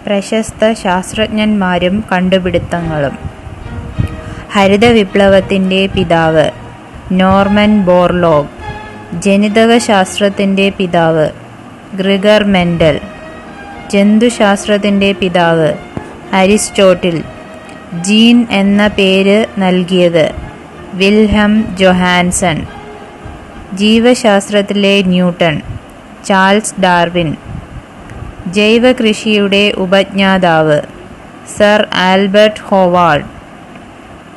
പ്രശസ്ത ശാസ്ത്രജ്ഞന്മാരും കണ്ടുപിടുത്തങ്ങളും. ഹരിത വിപ്ലവത്തിൻ്റെ പിതാവ് നോർമൻ ബോർലോഗ്. ജനിതകശാസ്ത്രത്തിൻ്റെ പിതാവ് ഗ്രിഗർ മെൻഡൽ. ജന്തുശാസ്ത്രത്തിൻ്റെ പിതാവ് അരിസ്റ്റോട്ടിൽ. ജീൻ എന്ന പേര് നൽകിയത് വിൽഹെം ജൊഹാൻസൺ. ജീവശാസ്ത്രത്തിലെ ന്യൂട്ടൺ ചാൾസ് ഡാർവിൻ. ജൈവകൃഷിയുടെ ഉപജ്ഞാതാവ് സർ ആൽബർട്ട് ഹോവാർഡ്.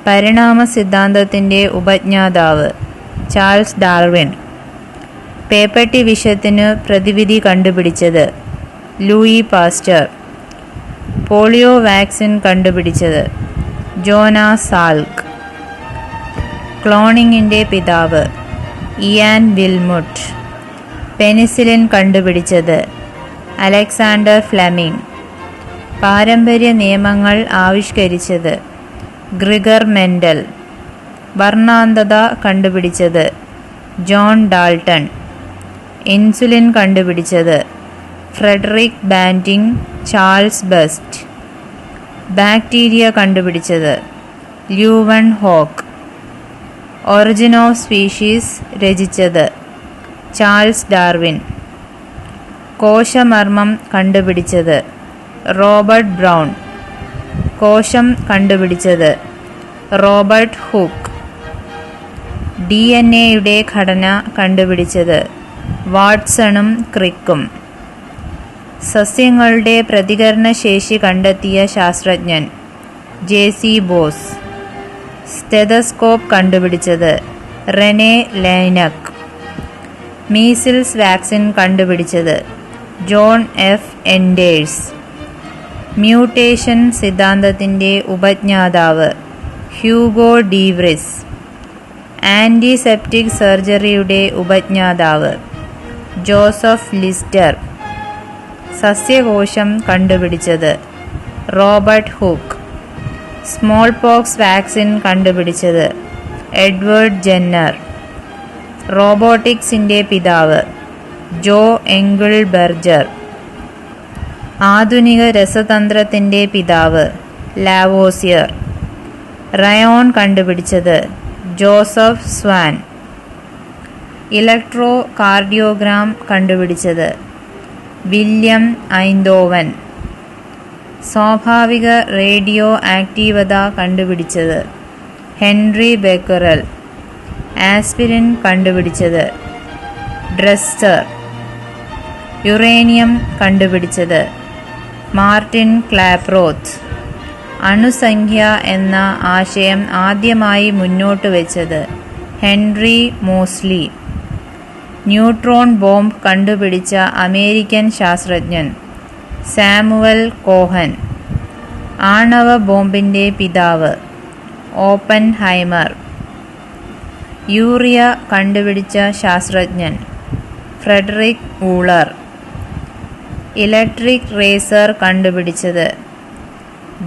പരിണാമ സിദ്ധാന്തത്തിൻ്റെ ഉപജ്ഞാതാവ് ചാൾസ് ഡാർവിൻ. പേപ്പട്ടി വിഷത്തിന് പ്രതിവിധി കണ്ടുപിടിച്ചത് ലൂയി പാസ്റ്റർ. പോളിയോ വാക്സിൻ കണ്ടുപിടിച്ചത് ജോനാസ് സാൽക്ക്. ക്ലോണിങ്ങിൻ്റെ പിതാവ് ഇയാൻ വിൽമുട്ട്. പെനിസിലിൻ കണ്ടുപിടിച്ചത് അലക്സാണ്ടർ ഫ്ലെമിംഗ്. പാരമ്പര്യ നിയമങ്ങൾ ആവിഷ്കരിച്ചത് ഗ്രിഗർ മെൻഡൽ. വർണ്ണാന്തത കണ്ടുപിടിച്ചത് ജോൺ ഡാൾട്ടൺ. ഇൻസുലിൻ കണ്ടുപിടിച്ചത് Frederick Banting Charles Best. Bacteria കണ്ടുപിടിച്ചത് Leeuwenhoek. Origin of species രചിച്ചത് ചാൾസ് ഡാർവിൻ. കോശമർമ്മം കണ്ടുപിടിച്ചത് റോബർട്ട് ബ്രൗൺ. കോശം കണ്ടുപിടിച്ചത് റോബർട്ട് ഹുക്ക്. DNA-യുടെ ഘടന കണ്ടുപിടിച്ചത് വാട്സണും ക്രിക്കും. സസ്യങ്ങളുടെ പ്രതികരണശേഷി കണ്ടെത്തിയ ശാസ്ത്രജ്ഞൻ ജെ.സി. ബോസ്. സ്റ്റെതസ്കോപ്പ് കണ്ടുപിടിച്ചത് റെനെ ലൈനക്. മീസിൽസ് വാക്സിൻ കണ്ടുപിടിച്ചത് ജോൺ എഫ് എൻഡേഴ്സ്. മ്യൂട്ടേഷൻ സിദ്ധാന്തത്തിൻ്റെ ഉപജ്ഞാതാവ് ഹ്യൂഗോ ഡീവ്രിസ്. ആൻറ്റിസെപ്റ്റിക് സർജറിയുടെ ഉപജ്ഞാതാവ് ജോസഫ് ലിസ്റ്റർ. സസ്യകോശം കണ്ടുപിടിച്ചത് Robert Hooke. Smallpox vaccine കണ്ടുപിടിച്ചത് എഡ്വേർഡ് ജെന്നർ. റോബോട്ടിക്സിൻ്റെ പിതാവ് ജോ എങ്കിൾ ബെർജർ. ആധുനിക രസതന്ത്രത്തിൻ്റെ പിതാവ് ലാവോസിയർ. റയോൺ കണ്ടുപിടിച്ചത് ജോസഫ് സ്വാൻ. ഇലക്ട്രോ കാർഡിയോഗ്രാം കണ്ടുപിടിച്ചത് വില്യം ഐന്തോവൻ. സ്വാഭാവിക റേഡിയോ ആക്റ്റീവത കണ്ടുപിടിച്ചത് ഹെൻറി ബെക്കറൽ. ആസ്പിരിൻ കണ്ടുപിടിച്ചത് ഡ്രെസ്റ്റർ. യുറേനിയം കണ്ടുപിടിച്ചത് മാർട്ടിൻ ക്ലാപ്രോത്ത്. അണുസംഖ്യ എന്ന ആശയം ആദ്യമായി മുന്നോട്ട് വെച്ചത് ഹെൻറി മോസ്ലി. ന്യൂട്രോൺ ബോംബ് കണ്ടുപിടിച്ച അമേരിക്കൻ ശാസ്ത്രജ്ഞൻ സാമുവൽ കോഹൻ. ആണവ ബോംബിൻ്റെ പിതാവ് ഓപ്പൻഹൈമർ. യൂറിയ കണ്ടുപിടിച്ച ശാസ്ത്രജ്ഞൻ ഫ്രെഡറിക് ഊളർ. ഇലക്ട്രിക് റേസർ കണ്ടുപിടിച്ചത്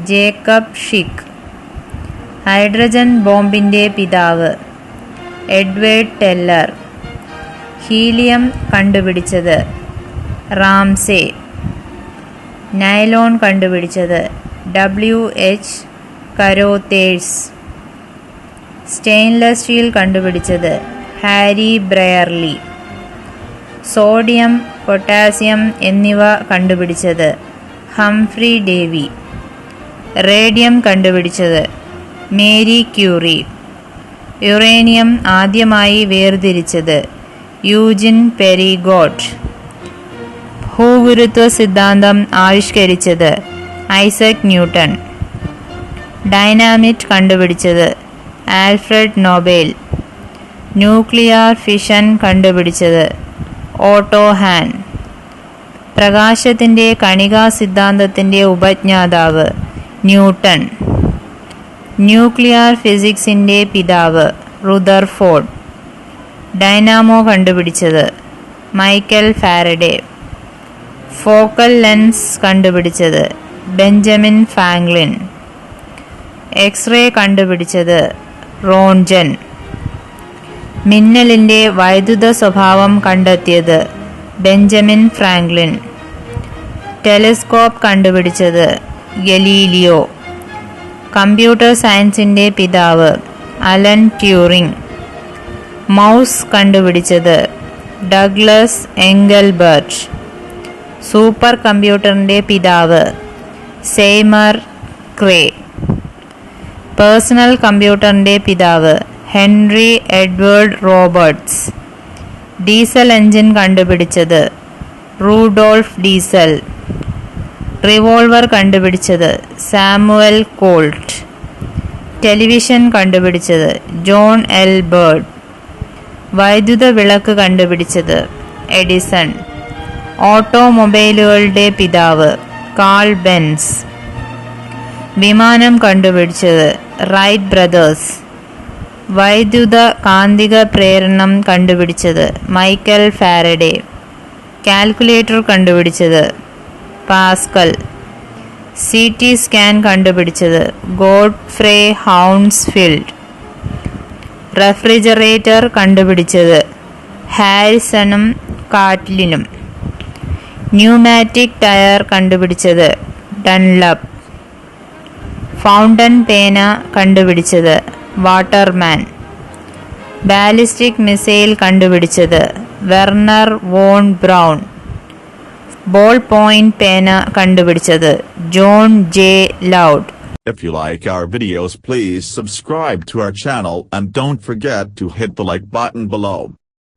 ജേക്കബ് ഷിക്ക്. ഹൈഡ്രജൻ ബോംബിൻ്റെ പിതാവ് എഡ്വേർഡ് ടെല്ലർ. ഹീലിയം കണ്ടുപിടിച്ചത് റാംസെ. നൈലോൺ കണ്ടുപിടിച്ചത് W.H. കരോത്തേഴ്സ്. സ്റ്റെയിൻലെസ് സ്റ്റീൽ കണ്ടുപിടിച്ചത് ഹാരി ബ്രയർലി. സോഡിയം, പൊട്ടാസ്യം എന്നിവ കണ്ടുപിടിച്ചത് ഹംഫ്രി ഡേവി. റേഡിയം കണ്ടുപിടിച്ചത് മേരി ക്യൂറി. യുറേനിയം ആദ്യമായി വേർതിരിച്ചത് യൂജിൻ പെരിഗോട്ട്. ഭൂഗുരുത്വ സിദ്ധാന്തം ആവിഷ്കരിച്ചത് ഐസക് ന്യൂട്ടൺ. ഡൈനാമിറ്റ് കണ്ടുപിടിച്ചത് ആൽഫ്രഡ് നൊബേൽ. ന്യൂക്ലിയർ ഫിഷൻ കണ്ടുപിടിച്ചത് ഓട്ടോ ഹാൻ. പ്രകാശത്തിൻ്റെ കണികാ സിദ്ധാന്തത്തിൻ്റെ ഉപജ്ഞാതാവ് ന്യൂട്ടൺ. ന്യൂക്ലിയർ ഫിസിക്സിൻ്റെ പിതാവ് റുദർഫോർഡ്. ഡൈനാമോ കണ്ടുപിടിച്ചത് മൈക്കൽ ഫാരഡേ. ഫോക്കൽ ലെൻസ് കണ്ടുപിടിച്ചത് ബെഞ്ചമിൻ ഫ്രാങ്ക്ലിൻ. എക്സ്റേ കണ്ടുപിടിച്ചത് റോൺജൻ. മിന്നലിൻ്റെ വൈദ്യുത സ്വഭാവം കണ്ടെത്തിയത് ബെഞ്ചമിൻ ഫ്രാങ്ക്ലിൻ. ടെലിസ്കോപ്പ് കണ്ടുപിടിച്ചത് ഗലീലിയോ. കമ്പ്യൂട്ടർ സയൻസിന്റെ പിതാവ് അലൻ ട്യൂറിംഗ്. മൗസ് കണ്ടുപിടിച്ചത് ഡഗ്ലസ് എംഗൽബർട്ട്. സൂപ്പർ കമ്പ്യൂട്ടറിന്റെ പിതാവ് സെയ്മർ ക്രേ. പേഴ്സണൽ കമ്പ്യൂട്ടറിന്റെ പിതാവ് Henry Edward Roberts. Diesel engine കണ്ടുപിടിച്ചത് റൂഡോൾഫ് ഡീസൽ. റിവോൾവർ കണ്ടുപിടിച്ചത് സാമുവൽ കോൾട്ട്. ടെലിവിഷൻ കണ്ടുപിടിച്ചത് ജോൺ എൽ ബേർഡ്. വൈദ്യുത വിളക്ക് കണ്ടുപിടിച്ചത് എഡിസൺ. ഓട്ടോമൊബൈലുകളുടെ പിതാവ് കാൾ ബെൻസ്. വിമാനം കണ്ടുപിടിച്ചത് റൈറ്റ് ബ്രദേഴ്സ്. വൈദ്യുത കാന്തിക പ്രേരണം കണ്ടുപിടിച്ചത് മൈക്കൽ ഫാരഡേ. കാൽക്കുലേറ്റർ കണ്ടുപിടിച്ചത് പാസ്കൽ. CT സ്കാൻ കണ്ടുപിടിച്ചത് ഗോഡ്ഫ്രേ ഹൗൺസ്ഫീൽഡ്. റെഫ്രിജറേറ്റർ കണ്ടുപിടിച്ചത് ഹാരിസണും കാറ്റ്ലിനും. ന്യൂമാറ്റിക് ടയർ കണ്ടുപിടിച്ചത് ഡൺലപ്പ്. ഫൗണ്ടൻ പേന കണ്ടുപിടിച്ചത് വാട്ടർമാൻ. ബാലിസ്റ്റിക് മിസൈൽ കണ്ടുപിടിച്ചത് Wernher von Braun. Ball point പേന കണ്ടുപിടിച്ചത് John J Loud. If you like our videos, please subscribe to our channel and don't forget to hit the like button below.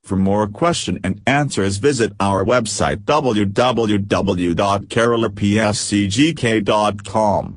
For more question and answers, visit our website www.keralapscgk.com.